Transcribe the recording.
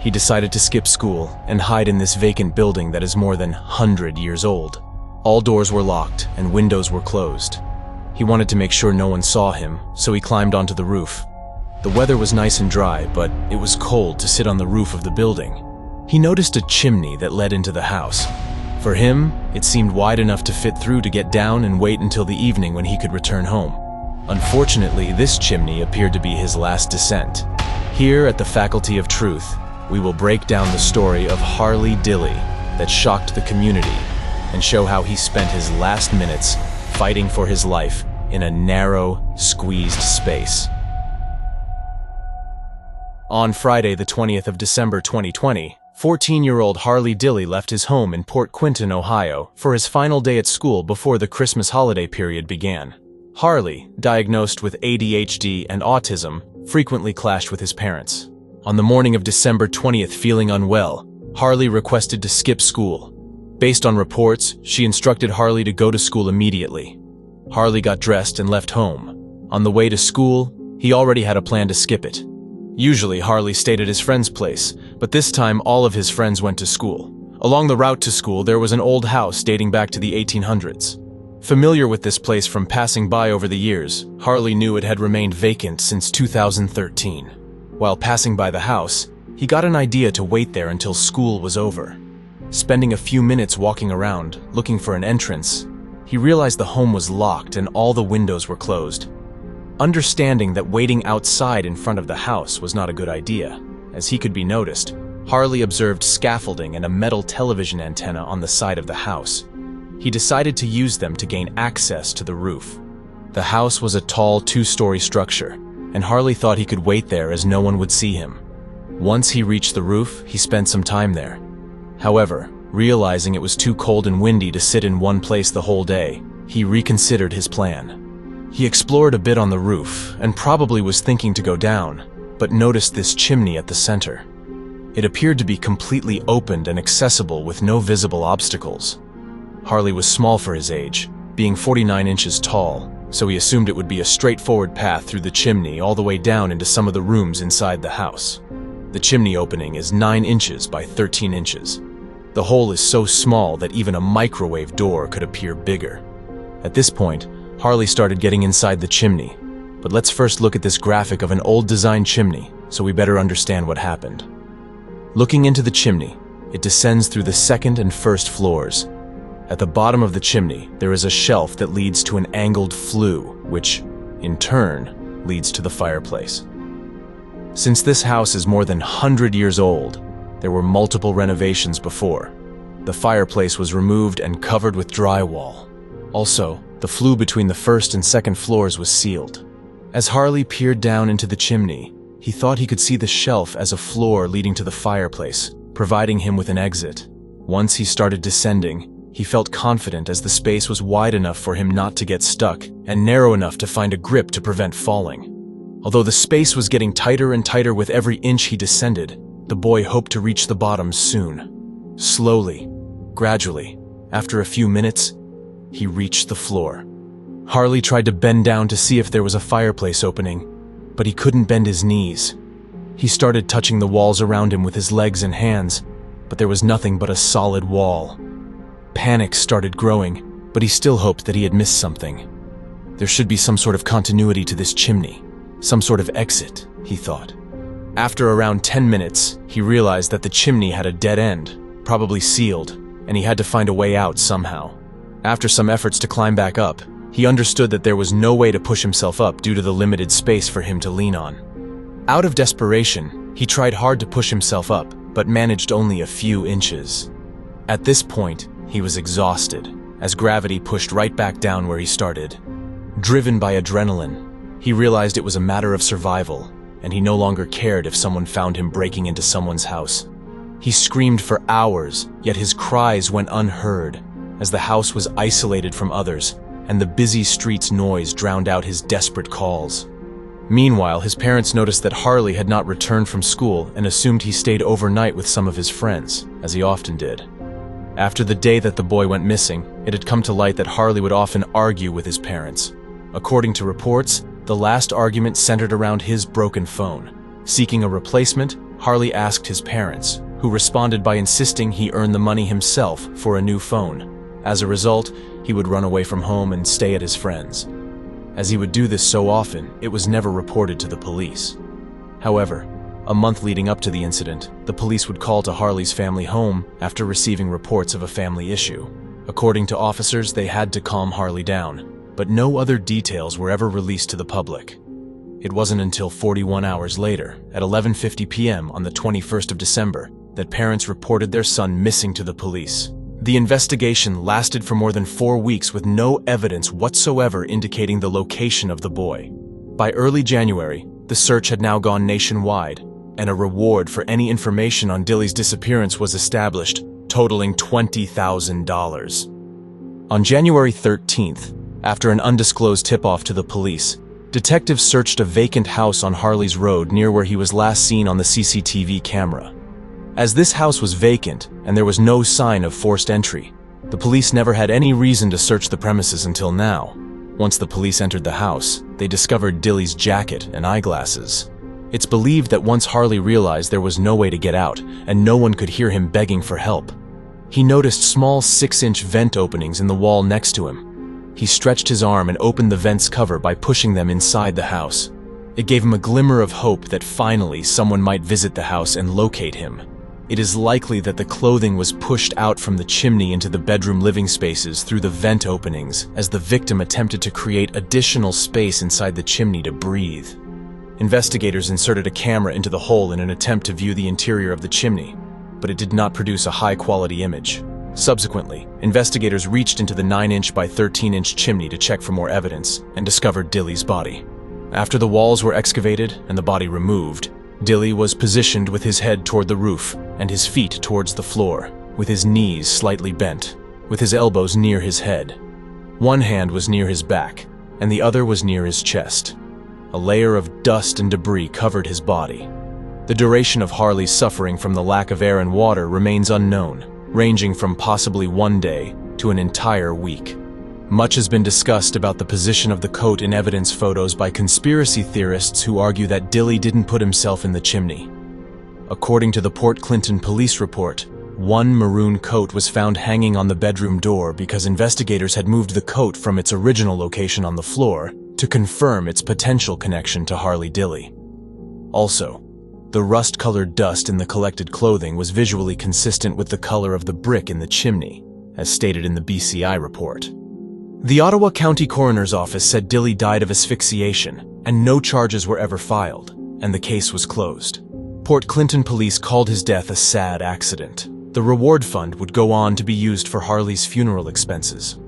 he decided to skip school and hide in this vacant building that is more than 100 years old. All doors were locked and windows were closed. He wanted to make sure no one saw him, so he climbed onto the roof. The weather was nice and dry, but it was cold to sit on the roof of the building. He noticed a chimney that led into the house. For him, it seemed wide enough to fit through to get down and wait until the evening when he could return home. Unfortunately, this chimney appeared to be his last descent. Here at the Faculty of Truth, we will break down the story of Harley Dilly that shocked the community and show how he spent his last minutes fighting for his life in a narrow, squeezed space. On Friday, the 20th of December 2020, 14-year-old Harley Dilly left his home in Port Quinton, Ohio, for his final day at school before the Christmas holiday period began. Harley, diagnosed with ADHD and autism, frequently clashed with his parents. On the morning of December 20th, feeling unwell, Harley requested to skip school. Based on reports, she instructed Harley to go to school immediately. Harley got dressed and left home. On the way to school, he already had a plan to skip it. Usually, Harley stayed at his friend's place, but this time all of his friends went to school. Along the route to school, there was an old house dating back to the 1800s. Familiar with this place from passing by over the years, Harley knew it had remained vacant since 2013. While passing by the house, he got an idea to wait there until school was over. Spending a few minutes walking around, looking for an entrance, he realized the home was locked and all the windows were closed. Understanding that waiting outside in front of the house was not a good idea, as he could be noticed, Harley observed scaffolding and a metal television antenna on the side of the house. He decided to use them to gain access to the roof. The house was a tall two-story structure, and Harley thought he could wait there as no one would see him. Once he reached the roof, he spent some time there. However, realizing it was too cold and windy to sit in one place the whole day, he reconsidered his plan. He explored a bit on the roof and probably was thinking to go down, but noticed this chimney at the center. It appeared to be completely opened and accessible with no visible obstacles. Harley was small for his age, being 49 inches tall, so he assumed it would be a straightforward path through the chimney all the way down into some of the rooms inside the house. The chimney opening is 9 inches by 13 inches. The hole is so small that even a microwave door could appear bigger. At this point, Harley started getting inside the chimney, but let's first look at this graphic of an old design chimney so we better understand what happened. Looking into the chimney, it descends through the second and first floors. At the bottom of the chimney, there is a shelf that leads to an angled flue, which, in turn, leads to the fireplace. Since this house is more than 100 years old, there were multiple renovations before. The fireplace was removed and covered with drywall. Also, the flue between the first and second floors was sealed. As Harley peered down into the chimney, he thought he could see the shelf as a floor leading to the fireplace, providing him with an exit. Once he started descending, he felt confident as the space was wide enough for him not to get stuck and narrow enough to find a grip to prevent falling. Although the space was getting tighter and tighter with every inch he descended, the boy hoped to reach the bottom soon. Slowly, gradually, after a few minutes, he reached the floor. Harley tried to bend down to see if there was a fireplace opening, but he couldn't bend his knees. He started touching the walls around him with his legs and hands, but there was nothing but a solid wall. Panic started growing, but he still hoped that he had missed something. There should be some sort of continuity to this chimney, some sort of exit, he thought. After around 10 minutes, he realized that the chimney had a dead end, probably sealed, and he had to find a way out somehow. After some efforts to climb back up, he understood that there was no way to push himself up due to the limited space for him to lean on. Out of desperation, he tried hard to push himself up, but managed only a few inches. At this point, he was exhausted, as gravity pushed right back down where he started. Driven by adrenaline, he realized it was a matter of survival, and he no longer cared if someone found him breaking into someone's house. He screamed for hours, yet his cries went unheard, as the house was isolated from others, and the busy street's noise drowned out his desperate calls. Meanwhile, his parents noticed that Harley had not returned from school and assumed he stayed overnight with some of his friends, as he often did. After the day that the boy went missing, it had come to light that Harley would often argue with his parents. According to reports, the last argument centered around his broken phone. Seeking a replacement, Harley asked his parents, who responded by insisting he earn the money himself for a new phone. As a result, he would run away from home and stay at his friends'. As he would do this so often, it was never reported to the police. However, a month leading up to the incident, the police would call to Harley's family home after receiving reports of a family issue. According to officers, they had to calm Harley down, but no other details were ever released to the public. It wasn't until 41 hours later, at 11:50 p.m. on the 21st of December, that parents reported their son missing to the police. The investigation lasted for more than 4 weeks with no evidence whatsoever indicating the location of the boy. By early January, the search had now gone nationwide, and a reward for any information on Dilly's disappearance was established, totaling $20,000. On January 13th, after an undisclosed tip-off to the police, detectives searched a vacant house on Harley's Road near where he was last seen on the CCTV camera. As this house was vacant and there was no sign of forced entry, the police never had any reason to search the premises until now. Once the police entered the house, they discovered Dilly's jacket and eyeglasses. It's believed that once Harley realized there was no way to get out and no one could hear him begging for help, he noticed small 6-inch vent openings in the wall next to him. He stretched his arm and opened the vent's cover by pushing them inside the house. It gave him a glimmer of hope that finally someone might visit the house and locate him. It is likely that the clothing was pushed out from the chimney into the bedroom living spaces through the vent openings as the victim attempted to create additional space inside the chimney to breathe. Investigators inserted a camera into the hole in an attempt to view the interior of the chimney, but it did not produce a high-quality image. Subsequently, investigators reached into the 9-inch by 13-inch chimney to check for more evidence and discovered Dilly's body. After the walls were excavated and the body removed, Dilly was positioned with his head toward the roof and his feet towards the floor, with his knees slightly bent, with his elbows near his head. One hand was near his back, and the other was near his chest. A layer of dust and debris covered his body. The duration of Harley's suffering from the lack of air and water remains unknown, ranging from possibly 1 day to an entire week. Much has been discussed about the position of the coat in evidence photos by conspiracy theorists who argue that Dilly didn't put himself in the chimney. According to the Port Clinton police report, one maroon coat was found hanging on the bedroom door because investigators had moved the coat from its original location on the floor to confirm its potential connection to Harley Dilly. Also, the rust-colored dust in the collected clothing was visually consistent with the color of the brick in the chimney, as stated in the BCI report. The Ottawa County Coroner's Office said Dilly died of asphyxiation, and no charges were ever filed, and the case was closed. Port Clinton police called his death a sad accident. The reward fund would go on to be used for Harley's funeral expenses.